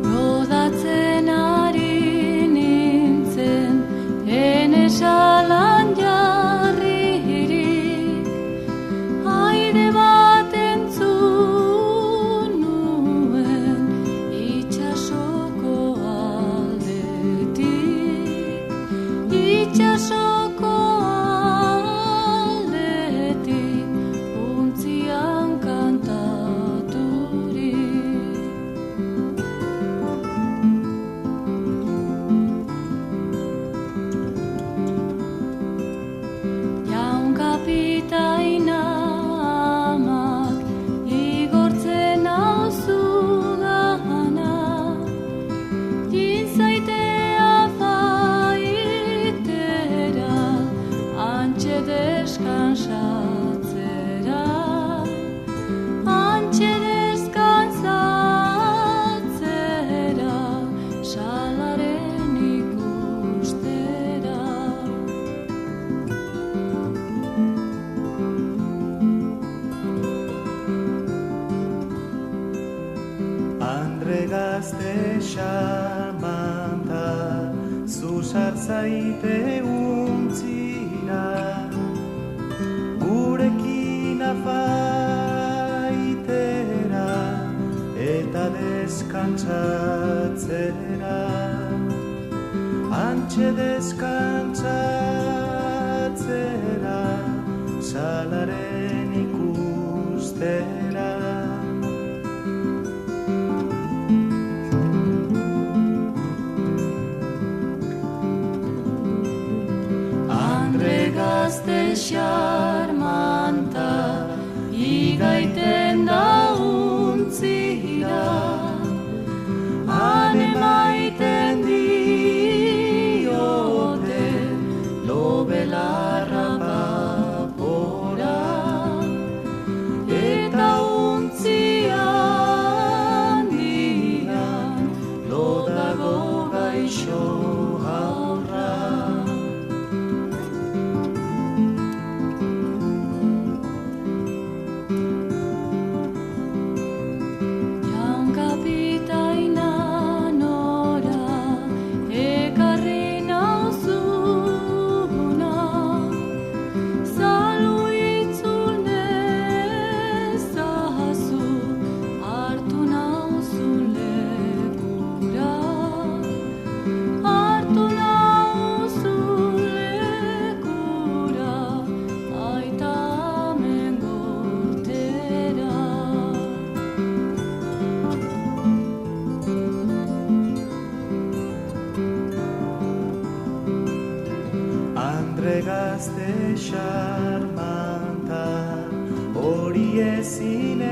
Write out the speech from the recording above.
Rodatzen ari nintzen, enesalan jarririk, aire bat entzun nuen itxasoko aldetik, itxasoko aldetik, untzian kantaturik. Jaun kapitaina amak igortzen nauzudana, jinzaitea faitera, antxe deskansatzera, antxe deskansatzera, salaren ikustera. Andre gazte xarmanta, zuzar zaite untzira, gurekin afaitera eta deskantsatzera, antxe deskantsatzera, salaren ikustera. Andre gazte xarmanta, igaiten da untzira, han emaiten diote lobelarra papora, eta untzian dian lodago gaixo haurra. Jaun kapitaina nora ekarri nauzuna, zalu itzul nezazu, hartu nauzun lekura, hartu nauzun lekura, aita amen gortera. Andre gazte xarmanta, hori ezin